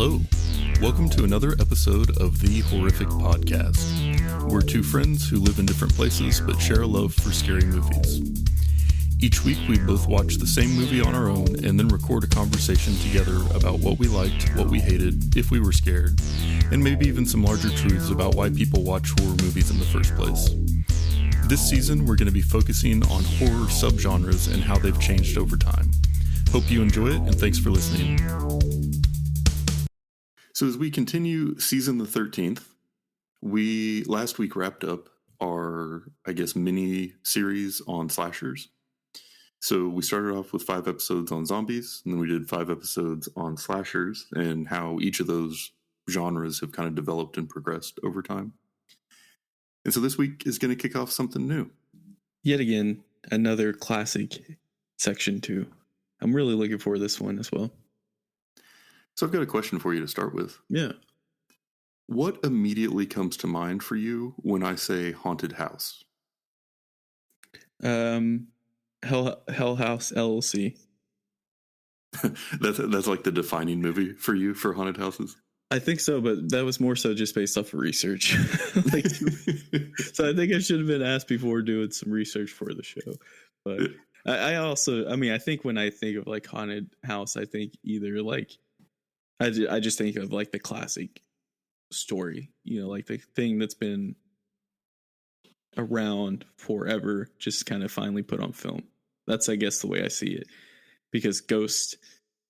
Hello. Welcome to another episode of The Horrific Podcast. We're two friends who live in different places but share a love for scary movies. Each week we both watch the same movie on our own and then record a conversation together about what we liked, what we hated, if we were scared, and maybe even some larger truths about why people watch horror movies in the first place. This season we're going to be focusing on horror subgenres and how they've changed over time. Hope you enjoy it, and thanks for listening. So as we continue season the 13th, we last week wrapped up our, mini series on slashers. So we started off with 5 episodes on zombies, and then we did 5 episodes on slashers and how each of those genres have kind of developed and progressed over time. And so this week is going to kick off something new. Yet again, another classic section 2. I'm really looking forward to this one as well. So I've got a question for you to start with. Yeah. What immediately comes to mind for you when I say haunted house? Hell House LLC. That's like the defining movie for you for haunted houses? I think so, but that was more so just based off of research. So I think I should have been asked before doing some research for the show. But I think when I think of like haunted house, I think either like I just think of like the classic story, like the thing that's been around forever, just kind of finally put on film. That's, I guess, the way I see it, because ghost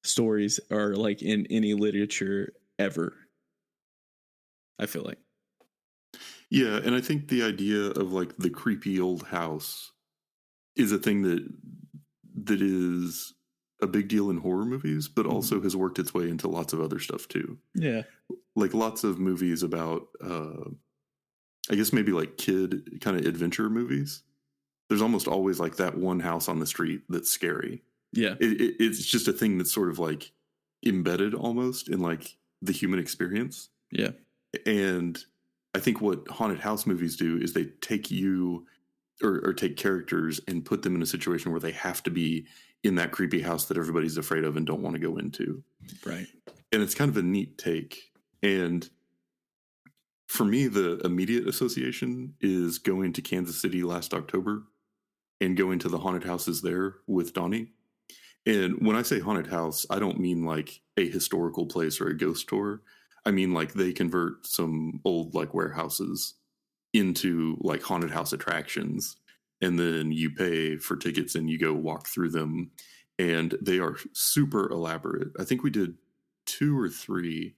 stories are like in any literature ever, I feel like. Yeah, and I think the idea of like the creepy old house is a thing that is a big deal in horror movies, but also has worked its way into lots of other stuff too. Yeah. Like lots of movies about, maybe like kid kind of adventure movies. There's almost always like that one house on the street that's scary. Yeah. It's just a thing that's sort of like embedded almost in like the human experience. Yeah. And I think what haunted house movies do is they take you or take characters and put them in a situation where they have to be in that creepy house that everybody's afraid of and don't want to go into. Right. And it's kind of a neat take. And for me, the immediate association is going to Kansas City last October and going to the haunted houses there with Donnie. And when I say haunted house, I don't mean like a historical place or a ghost tour. I mean like they convert some old like warehouses into like haunted house attractions, and then you pay for tickets and you go walk through them, and they are super elaborate. I think we did 2 or 3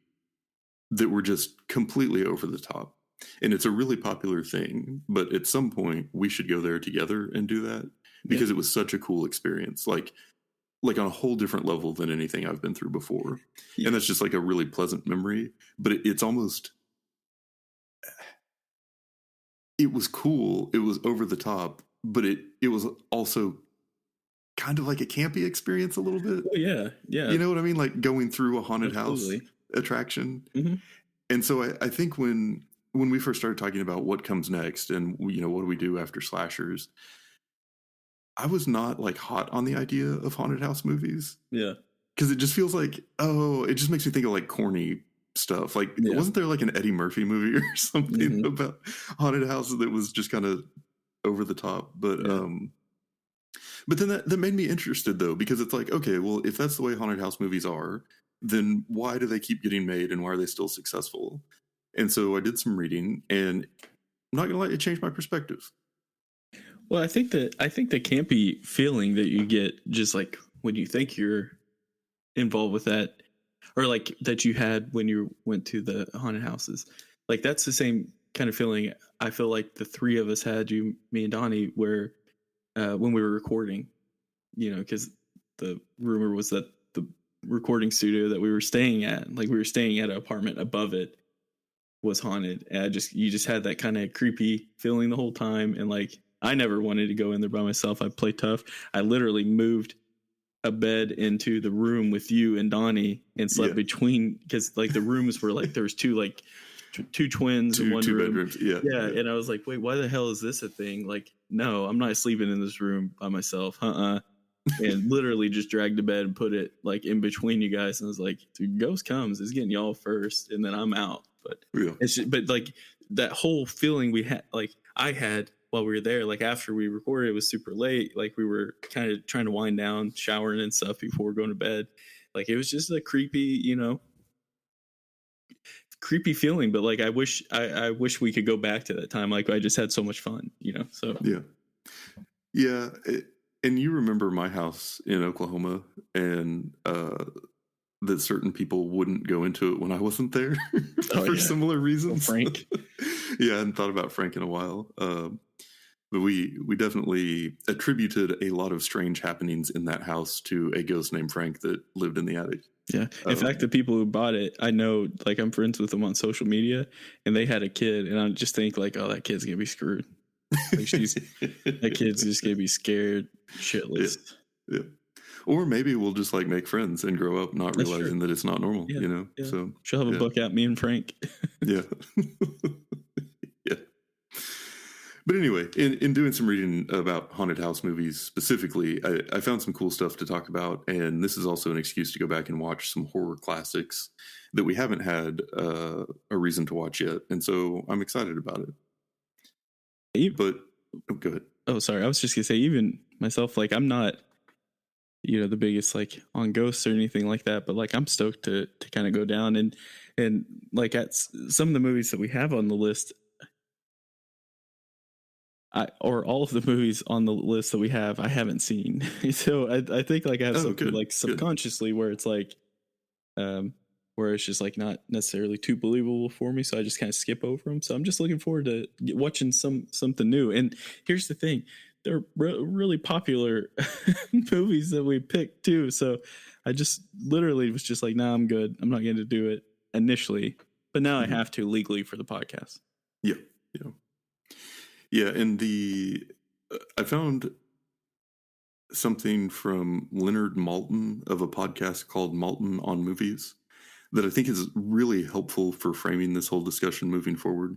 that were just completely over the top, and it's a really popular thing, but at some point we should go there together and do that, because It was such a cool experience, like on a whole different level than anything I've been through before. Yeah. And that's just like a really pleasant memory, but it's almost, it was cool. It was over the top, but it was also kind of like a campy experience a little bit. Oh, yeah. Yeah. You know what I mean? Like going through a haunted Absolutely. house attraction. Mm-hmm. And so I think when we first started talking about what comes next and, what do we do after slashers, I was not like hot on the idea of haunted house movies. Yeah. Because it just feels like, it just makes me think of like corny stuff. Like, wasn't there like an Eddie Murphy movie or something about haunted houses that was just kind of over the top? But then that made me interested though, because it's like, okay, well, if that's the way haunted house movies are, then why do they keep getting made and why are they still successful? And so I did some reading, and I'm not gonna lie, it changed my perspective. Well, I think the campy feeling that you get just like when you think you're involved with that, or like that you had when you went to the haunted houses, like that's the same kind of feeling I feel like the 3 of us had, me and Donnie, where when we were recording, because the rumor was that the recording studio that we were staying at, like we were staying at an apartment above it, was haunted. And you just had that kind of creepy feeling the whole time. And like, I never wanted to go in there by myself. I play tough. I literally moved a bed into the room with you and Donnie and slept between, because like the rooms were like, there was 2 twins in one two room. bedrooms. Yeah. And I was like, wait, why the hell is this a thing? Like, no, I'm not sleeping in this room by myself. and literally just dragged to bed and put it like in between you guys, and was like, "Dude, ghost comes, it's getting y'all first, and then I'm out." But it's just, but like that whole feeling we had, like I had while we were there, like after we recorded, it was super late. Like we were kind of trying to wind down, showering and stuff before going to bed. Like it was just a creepy feeling. But like I wish we could go back to that time. Like I just had so much fun, So yeah. And you remember my house in Oklahoma, and that certain people wouldn't go into it when I wasn't there for similar reasons. Frank. Yeah, I hadn't thought about Frank in a while. But we definitely attributed a lot of strange happenings in that house to a ghost named Frank that lived in the attic. Yeah. In fact, the people who bought it, I know, like I'm friends with them on social media, and they had a kid, and I just think like, oh, that kid's gonna be screwed. Like that kid's just gonna be scared shitless. Yeah. Or maybe we'll just like make friends and grow up not realizing that it's not normal, Yeah. So she'll have a book out, me and Frank. Yeah. Yeah. But anyway, in doing some reading about haunted house movies specifically, I found some cool stuff to talk about, and this is also an excuse to go back and watch some horror classics that we haven't had a reason to watch yet, and so I'm excited about it. But go ahead. Oh, sorry. I was just gonna say, even myself, like I'm not, the biggest like on ghosts or anything like that, but like I'm stoked to kind of go down and like at some of the movies that we have on the list. Or all of the movies on the list that we have, I haven't seen. So I think like I have something like subconsciously where it's like, where it's just like not necessarily too believable for me. So I just kind of skip over them. So I'm just looking forward to watching something new. And here's the thing. They're really popular movies that we picked too. So I just literally was just like, nah, I'm good. I'm not going to do it initially, but now I have to legally for the podcast. Yeah. Yeah, and I found something from Leonard Maltin of a podcast called Maltin on Movies that I think is really helpful for framing this whole discussion moving forward.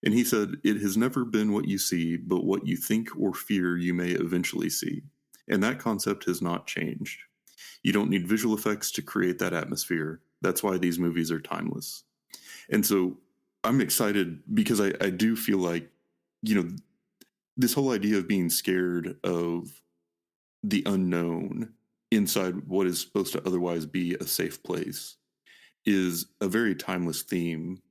And he said, "It has never been what you see, but what you think or fear you may eventually see. And that concept has not changed. You don't need visual effects to create that atmosphere. That's why these movies are timeless." And so I'm excited because I do feel like, this whole idea of being scared of the unknown inside what is supposed to otherwise be a safe place is a very timeless theme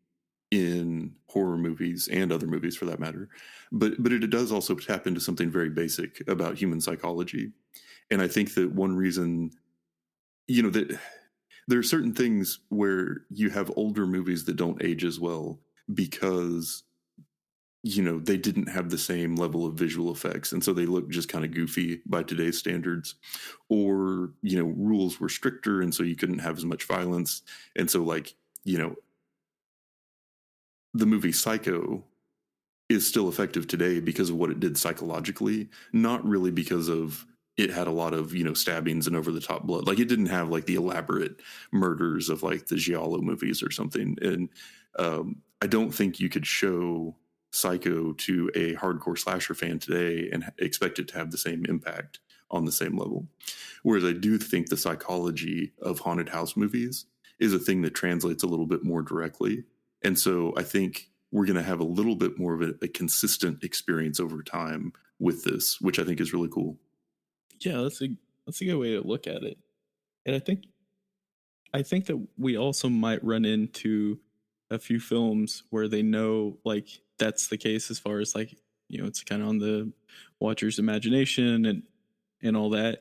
in horror movies and other movies for that matter. But it does also tap into something very basic about human psychology. And I think that one reason, that there are certain things where you have older movies that don't age as well because they didn't have the same level of visual effects. And so they look just kind of goofy by today's standards, or, rules were stricter. And so you couldn't have as much violence. And so like, the movie Psycho is still effective today because of what it did psychologically, not really because of it had a lot of, stabbings and over the top blood. Like it didn't have like the elaborate murders of like the Giallo movies or something. And I don't think you could show Psycho to a hardcore slasher fan today and expect it to have the same impact on the same level. Whereas I do think the psychology of haunted house movies is a thing that translates a little bit more directly. And so I think we're going to have a little bit more of a consistent experience over time with this, which I think is really cool. Yeah, that's a good way to look at it. And I think that we also might run into a few films where they know like that's the case as far as like, it's kind of on the watcher's imagination and all that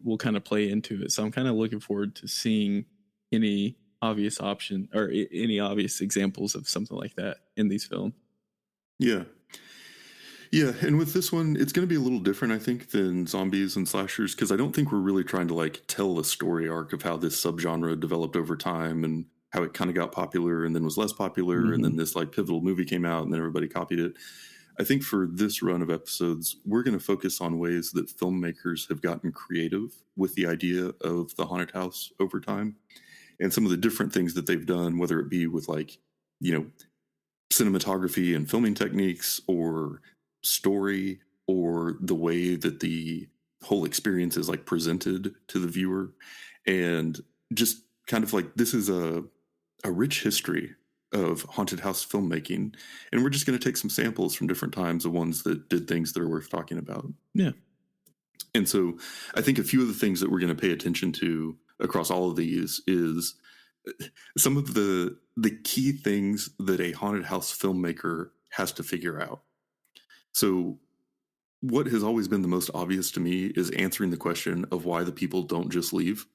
will kind of play into it. So I'm kind of looking forward to seeing any obvious option or any obvious examples of something like that in these films. Yeah. Yeah, and with this one, it's going to be a little different, I think, than zombies and slashers, because I don't think we're really trying to like tell a story arc of how this subgenre developed over time and how it kind of got popular and then was less popular, and then this like pivotal movie came out and then everybody copied it. I think for this run of episodes, we're going to focus on ways that filmmakers have gotten creative with the idea of the haunted house over time, and some of the different things that they've done, whether it be with like, cinematography and filming techniques, or story, or the way that the whole experience is like presented to the viewer, and just kind of like this is a rich history of haunted house filmmaking, and we're just going to take some samples from different times of ones that did things that are worth talking about. Yeah. And so I think a few of the things that we're going to pay attention to across all of these is some of the key things that a haunted house filmmaker has to figure out. So what has always been the most obvious to me is answering the question of why the people don't just leave.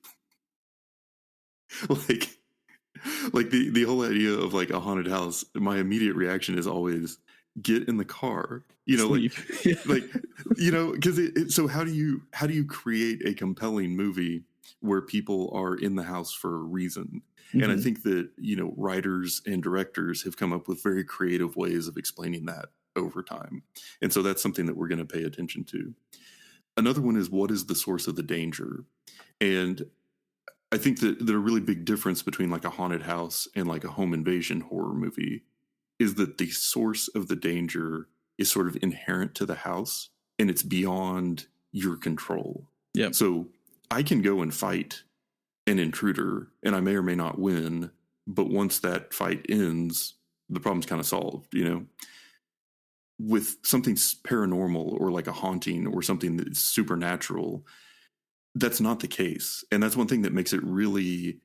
like the whole idea of like a haunted house, my immediate reaction is always get in the car, Sleep. like because so how do you create a compelling movie where people are in the house for a reason? And I think that writers and directors have come up with very creative ways of explaining that over time, and so that's something that we're going to pay attention to. Another one is, what is the source of the danger? And I think that the really big difference between like a haunted house and like a home invasion horror movie is that the source of the danger is sort of inherent to the house and it's beyond your control. Yeah. So I can go and fight an intruder and I may or may not win, but once that fight ends, the problem's kind of solved, With something paranormal or like a haunting or something that's supernatural, that's not the case. And that's one thing that makes it really,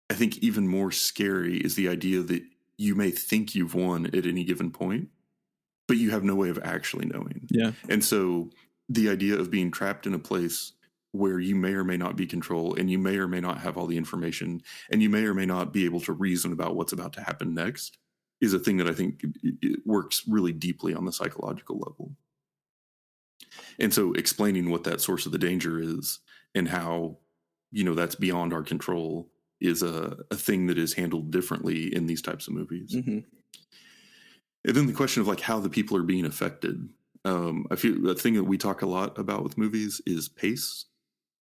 I think, even more scary is the idea that you may think you've won at any given point, but you have no way of actually knowing. Yeah. And so the idea of being trapped in a place where you may or may not be control and you may or may not have all the information and you may or may not be able to reason about what's about to happen next is a thing that I think it works really deeply on the psychological level. And so explaining what that source of the danger is and how, that's beyond our control is a thing that is handled differently in these types of movies. Mm-hmm. And then the question of like how the people are being affected. I feel the thing that we talk a lot about with movies is pace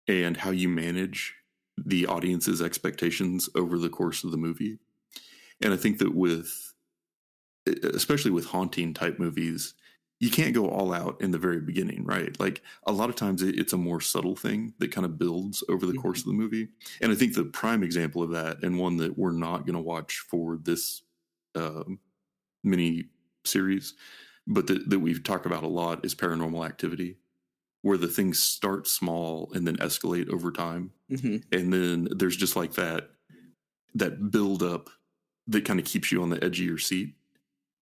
and how you manage the audience's expectations over the course of the movie. And I think that especially with haunting type movies, you can't go all out in the very beginning, right? Like a lot of times it's a more subtle thing that kind of builds over the course of the movie. And I think the prime example of that, and one that we're not going to watch for this mini series, but that we've talked about a lot, is Paranormal Activity, where the things start small and then escalate over time. Mm-hmm. And then there's just like that build up that kind of keeps you on the edge of your seat.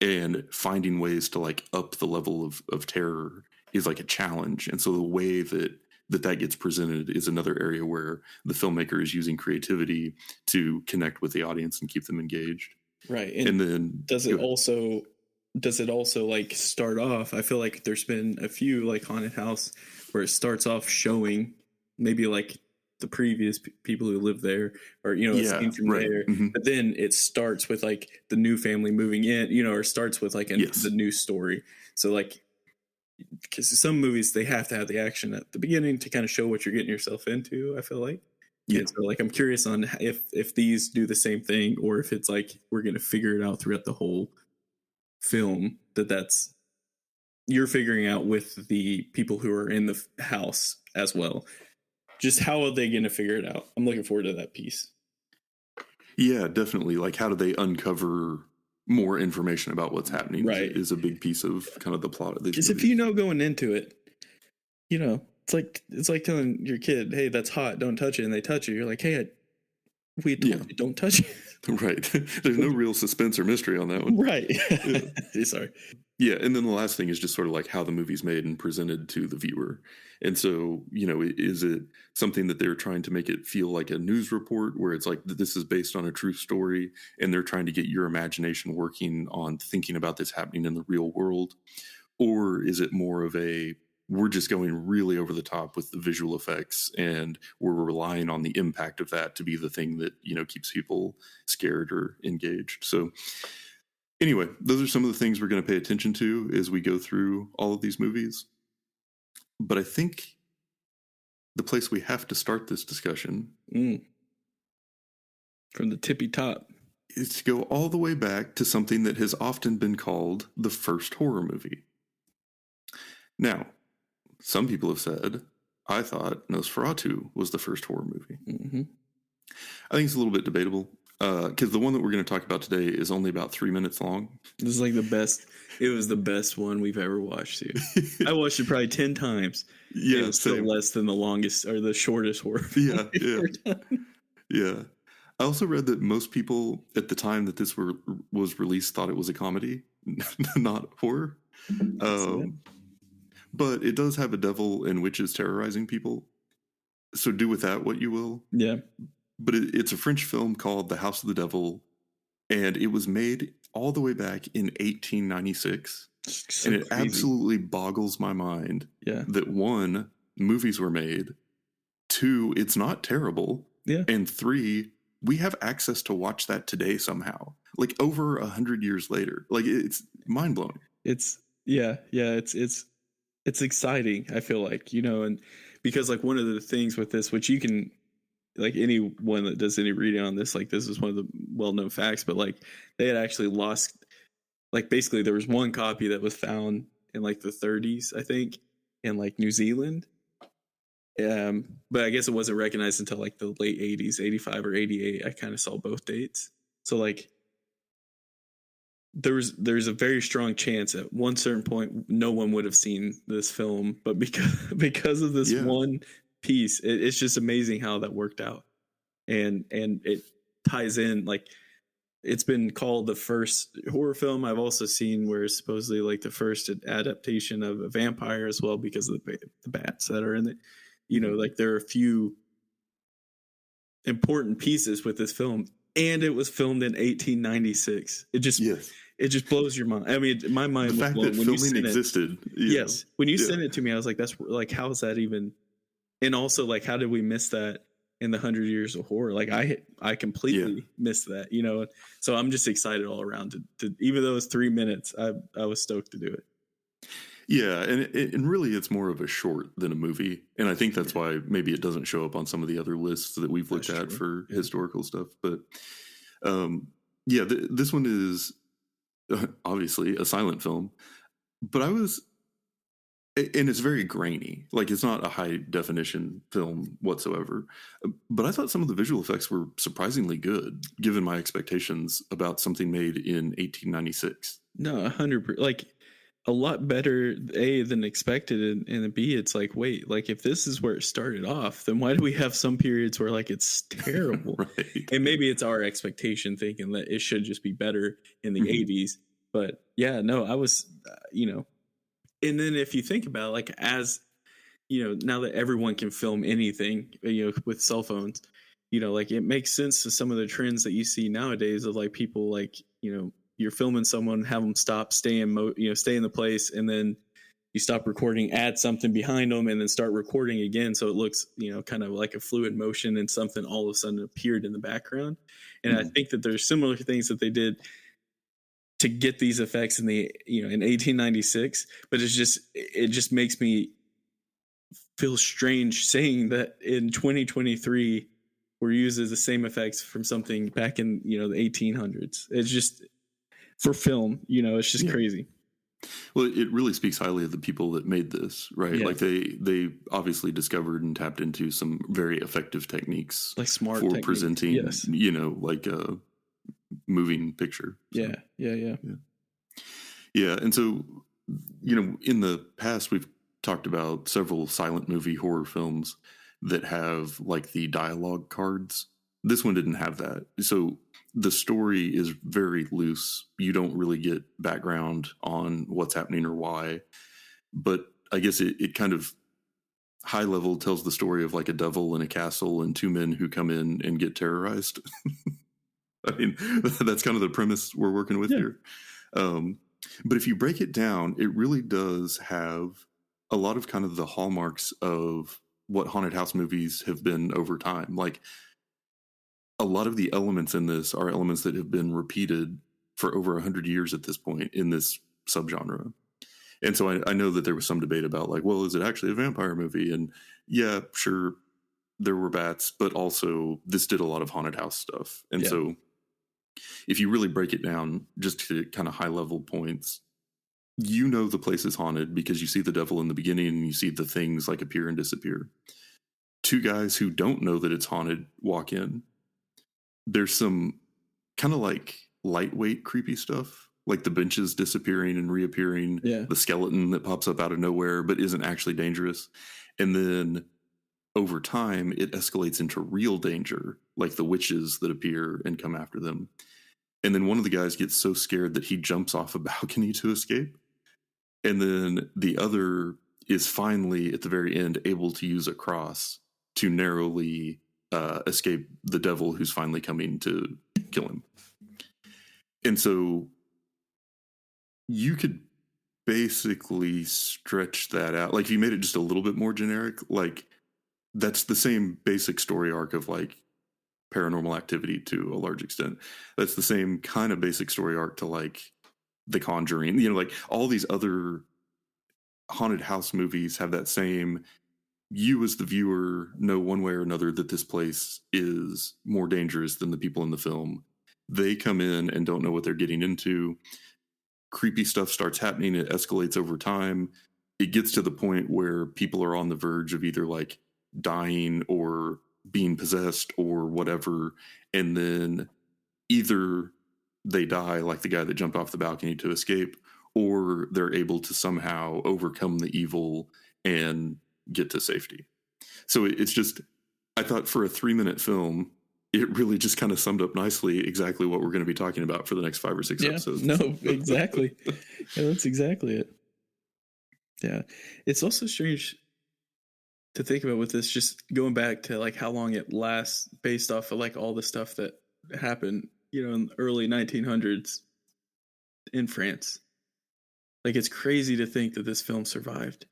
And finding ways to like up the level of terror is like a challenge. And so the way that gets presented is another area where the filmmaker is using creativity to connect with the audience and keep them engaged. Right. And then does it also like start off? I feel like there's been a few like haunted house where it starts off showing maybe like the previous people who live there, or a scene from there, but then it starts with like the new family moving in, or starts with like the new story. So like, because some movies they have to have the action at the beginning to kind of show what you're getting yourself into, I feel like. Yeah. And so like I'm curious on if these do the same thing, or if it's like we're gonna figure it out throughout the whole film, that's you're figuring out with the people who are in the house as well. Just how are they going to figure it out? I'm looking forward to that piece. Yeah, definitely. Like, how do they uncover more information about what's happening? Right. Is a big piece of kind of the plot of these movies. Because if going into it, it's like telling your kid, "Hey, that's hot. Don't touch it." And they touch it. You're like, "Hey, we told you don't touch it." Right. There's no real suspense or mystery on that one. Right. Yeah. Sorry. Yeah, and then the last thing is just sort of like how the movie's made and presented to the viewer. And so, is it something that they're trying to make it feel like a news report where it's like this is based on a true story and they're trying to get your imagination working on thinking about this happening in the real world? Or is it more of we're just going really over the top with the visual effects and we're relying on the impact of that to be the thing that, keeps people scared or engaged? So anyway, those are some of the things we're going to pay attention to as we go through all of these movies. But I think the place we have to start this discussion from the tippy top is to go all the way back to something that has often been called the first horror movie. Now, some people have said, I thought Nosferatu was the first horror movie. Mm-hmm. I think it's a little bit debatable because the one that we're going to talk about today is only about 3 minutes long. This is like the best. It was the best one we've ever watched, too. I watched it probably 10 times. Yeah, it was still less than the longest or the shortest horror Yeah, film we've yeah. ever done. Yeah. I also read that most people at the time that this was released thought it was a comedy, not horror. But it does have a devil and witches terrorizing people. So do with that what you will. Yeah. But it's a French film called The House of the Devil, and it was made all the way back in 1896. So and it crazy. Absolutely boggles my mind Yeah. that 1, movies were made, 2, it's not terrible, Yeah. and 3, we have access to watch that today somehow, like over 100 years later. Like, it's mind-blowing. It's exciting, I feel like, and because like one of the things with this, which you can, like anyone that does any reading on this, like this is one of the well-known facts, but like they had actually lost, like basically there was one copy that was found in like the 30s, I think, in like New Zealand. But I guess it wasn't recognized until like the late 80s, 85 or 88. I kind of saw both dates. So like there's a very strong chance at one certain point no one would have seen this film, but because of this one piece, it's just amazing how that worked out. And it ties in, like it's been called the first horror film. I've also seen where it's supposedly like the first adaptation of a vampire as well, because of the bats that are in it. Like there are a few important pieces with this film, and it was filmed in 1896. It just blows your mind. I mean, my mind the was fact blown that when you filming sent existed. Yes, when you sent it to me, I was like, "That's like, how is that even?" And also, like, how did we miss that in the 100 Years of Horror? Like, I completely missed that. So I'm just excited all around to even though it's 3 minutes, I was stoked to do it. Yeah, and really it's more of a short than a movie. And I think that's why maybe it doesn't show up on some of the other lists that we've looked at for historical stuff. But this one is obviously a silent film. But and it's very grainy. Like, it's not a high definition film whatsoever. But I thought some of the visual effects were surprisingly good, given my expectations about something made in 1896. No, 100%. Like, a lot better than expected, and B, it's like, wait, like if this is where it started off, then why do we have some periods where like it's terrible? Right. And maybe it's our expectation thinking that it should just be better in the 80s. But yeah, no, I was, and then if you think about it, like, as now that everyone can film anything, with cell phones, like it makes sense to some of the trends that you see nowadays of like people like, you're filming someone, have them stop, stay in the place, and then you stop recording, add something behind them, and then start recording again, so it looks kind of like a fluid motion, and something all of a sudden appeared in the background. And I think that there's similar things that they did to get these effects in in 1896, but it just makes me feel strange saying that in 2023 we're using the same effects from something back in the 1800s. It's just, for film, it's just crazy. Well, it really speaks highly of the people that made this, right? Yeah. Like they obviously discovered and tapped into some very effective techniques, like smart for techniques. presenting, yes. Like a moving picture. So, yeah. And so, in the past, we've talked about several silent movie horror films that have like the dialogue cards. This one didn't have that. So the story is very loose. You don't really get background on what's happening or why. But I guess it kind of high level tells the story of like a devil in a castle and 2 men who come in and get terrorized. I mean, that's kind of the premise we're working with here. But if you break it down, it really does have a lot of kind of the hallmarks of what haunted house movies have been over time. Like, a lot of the elements in this are elements that have been repeated for over 100 years at this point in this subgenre. And so I know that there was some debate about like, well, is it actually a vampire movie? And yeah, sure, there were bats, but also this did a lot of haunted house stuff. And so if you really break it down just to kind of high level points, you know the place is haunted because you see the devil in the beginning and you see the things like appear and disappear. Two guys who don't know that it's haunted walk in. There's some kind of like lightweight creepy stuff, like the benches disappearing and reappearing, the skeleton that pops up out of nowhere but isn't actually dangerous. And then over time, it escalates into real danger, like the witches that appear and come after them. And then one of the guys gets so scared that he jumps off a balcony to escape. And then the other is finally, at the very end, able to use a cross to narrowly escape the devil who's finally coming to kill him. And so you could basically stretch that out. Like if you made it just a little bit more generic, like that's the same basic story arc of like Paranormal Activity to a large extent. That's the same kind of basic story arc to like The Conjuring. You know, like all these other haunted house movies have that same, you as the viewer know one way or another that this place is more dangerous than the people in the film. They come in and don't know what they're getting into. Creepy stuff starts happening. It escalates over time. It gets to the point where people are on the verge of either like dying or being possessed or whatever. And then either they die like the guy that jumped off the balcony to escape, or they're able to somehow overcome the evil and get to safety. So it's just, I thought for a 3-minute film, it really just kind of summed up nicely exactly what we're going to be talking about for the next 5 or 6 episodes. No, exactly. That's exactly it. Yeah. It's also strange to think about with this, just going back to like how long it lasts based off of like all the stuff that happened, you know, in the early 1900s in France. Like it's crazy to think that this film survived.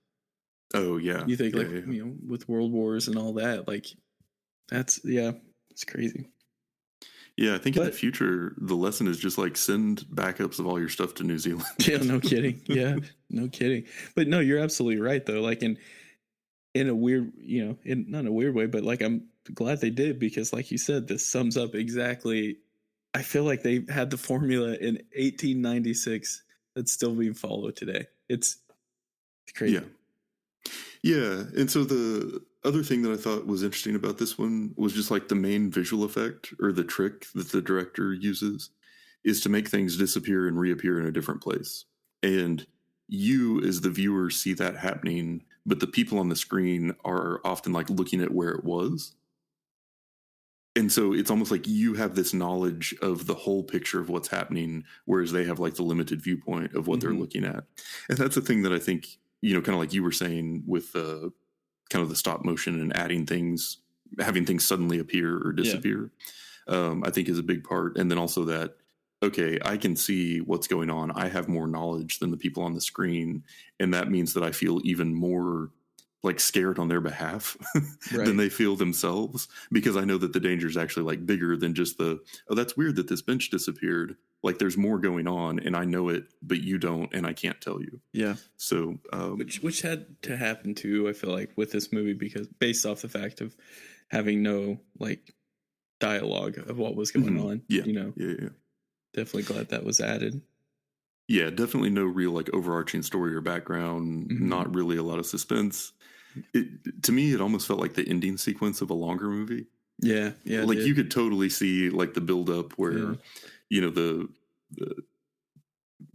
Oh yeah. You think you know, with world wars and all that, like that's, it's crazy. Yeah, I think in the future, the lesson is just like send backups of all your stuff to New Zealand. Yeah, no kidding. Yeah, no kidding. But no, you're absolutely right though. Like in a weird, you know, in not in a weird way, but like I'm glad they did, because like you said, this sums up exactly. I feel like they had the formula in 1896 that's still being followed today. It's crazy. Yeah. And so the other thing that I thought was interesting about this one was just like the main visual effect or the trick that the director uses is to make things disappear and reappear in a different place. And you as the viewer see that happening, but the people on the screen are often like looking at where it was. And so it's almost like you have this knowledge of the whole picture of what's happening, whereas they have like the limited viewpoint of what they're looking at. And that's the thing that I think, you know, kind of like you were saying with kind of the stop motion and adding things, having things suddenly appear or disappear, I think is a big part. And then also that, okay, I can see what's going on. I have more knowledge than the people on the screen. And that means that I feel even more like scared on their behalf than they feel themselves, because I know that the danger is actually like bigger than just oh, that's weird that this bench disappeared. Like there's more going on and I know it, but you don't, and I can't tell you. Yeah. So, which had to happen too, I feel like, with this movie, because based off the fact of having no like dialogue of what was going on, you know, definitely glad that was added. Yeah, definitely no real like overarching story or background, not really a lot of suspense. To me, it almost felt like the ending sequence of a longer movie. Yeah. Like you could totally see like the build up where, you know,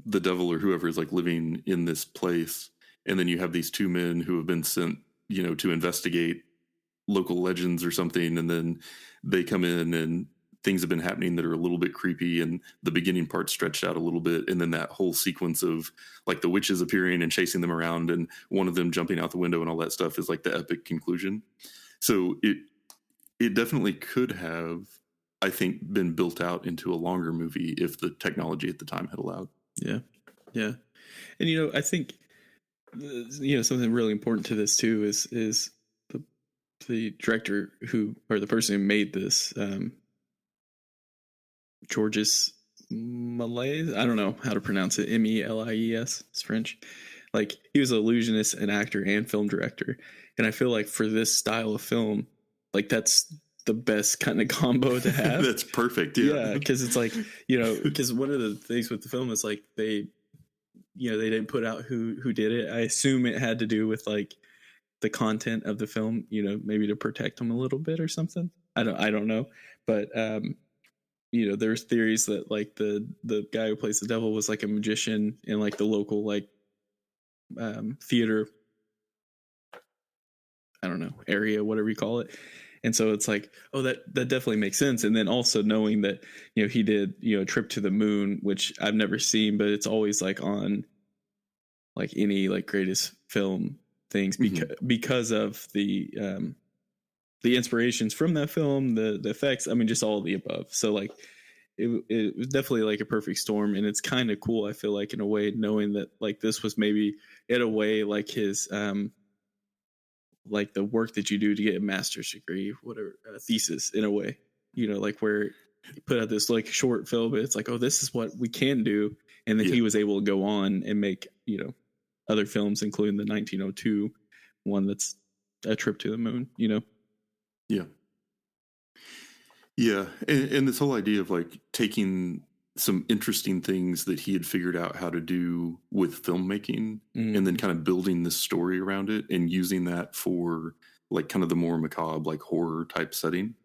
the devil or whoever is like living in this place. And then you have these two men who have been sent, you know, to investigate local legends or something. And then they come in and things have been happening that are a little bit creepy, and the beginning part stretched out a little bit. And then that whole sequence of like the witches appearing and chasing them around and one of them jumping out the window and all that stuff is like the epic conclusion. So it definitely could have, I think, been built out into a longer movie if the technology at the time had allowed. Yeah. And, you know, I think, you know, something really important to this too is the director or the person who made this, Georges Méliès. I don't know how to pronounce it. Méliès. It's French. Like, he was an illusionist, an actor, and film director. And I feel like for this style of film, like that's the best kind of combo to have. That's perfect. Yeah. Because it's like, you know, because one of the things with the film is like they didn't put out who did it. I assume it had to do with like the content of the film, maybe to protect them a little bit or something. I don't know, but there's theories that like the guy who plays the devil was like a magician in like the local like theater, I don't know, area, whatever you call it. And so it's like, oh, that definitely makes sense. And then also knowing that, he did, a trip to the moon, which I've never seen, but it's always like on like any like greatest film things because of the inspirations from that film, the effects, I mean, just all of the above. So like it was definitely like a perfect storm. And it's kind of cool, I feel like, in a way, knowing that like this was maybe in a way like his like the work that you do to get a master's degree, whatever, thesis in a way, like where you put out this like short film, but it's like, oh, this is what we can do. And then he was able to go on and make, other films, including the 1902 one that's A Trip to the Moon, Yeah. Yeah. And this whole idea of like taking some interesting things that he had figured out how to do with filmmaking and then kind of building this story around it and using that for like kind of the more macabre, like horror type setting,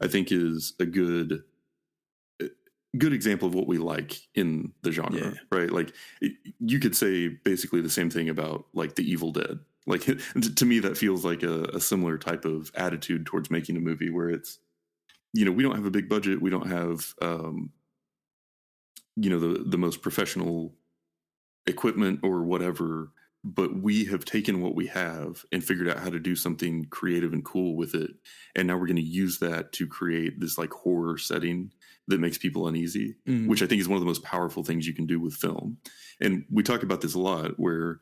I think is a good example of what we like in the genre, right? Like you could say basically the same thing about like The Evil Dead. Like to me, that feels like a similar type of attitude towards making a movie where it's, we don't have a big budget. We don't have, the most professional equipment or whatever, but we have taken what we have and figured out how to do something creative and cool with it. And now we're going to use that to create this like horror setting that makes people uneasy, which I think is one of the most powerful things you can do with film. And we talk about this a lot, where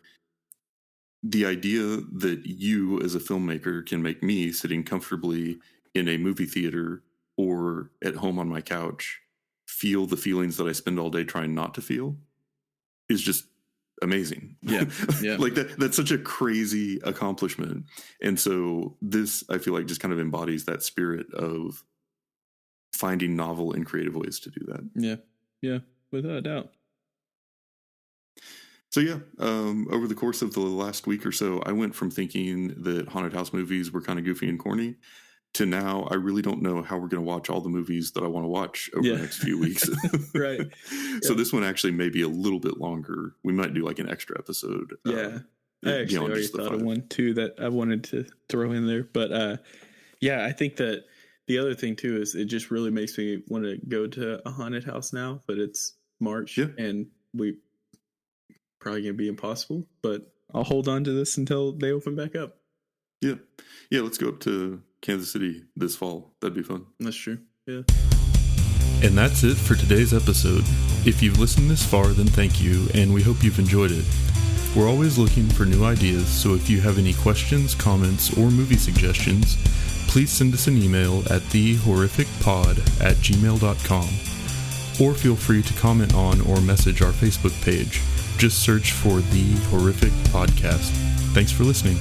the idea that you as a filmmaker can make me sitting comfortably in a movie theater or at home on my couch feel the feelings that I spend all day trying not to feel is just amazing. Yeah. Like that's such a crazy accomplishment. And so this, I feel like, just kind of embodies that spirit of finding novel and creative ways to do that. Yeah, without a doubt. So over the course of the last week or so, I went from thinking that haunted house movies were kind of goofy and corny to now I really don't know how we're going to watch all the movies that I want to watch over the next few weeks. Right. So this one actually may be a little bit longer. We might do like an extra episode. I actually already thought of one too that I wanted to throw in there. But I think that the other thing too is it just really makes me want to go to a haunted house now, but it's March and we probably going to be impossible, but I'll hold on to this until they open back up. Yeah. Let's go up to Kansas City this fall. That'd be fun. That's true. Yeah. And that's it for today's episode. If you've listened this far, then thank you, and we hope you've enjoyed it. We're always looking for new ideas, so if you have any questions, comments, or movie suggestions, please send us an email at thehorrificpod@gmail.com, or feel free to comment on or message our Facebook page. Just search for The Horrific Podcast. Thanks for listening.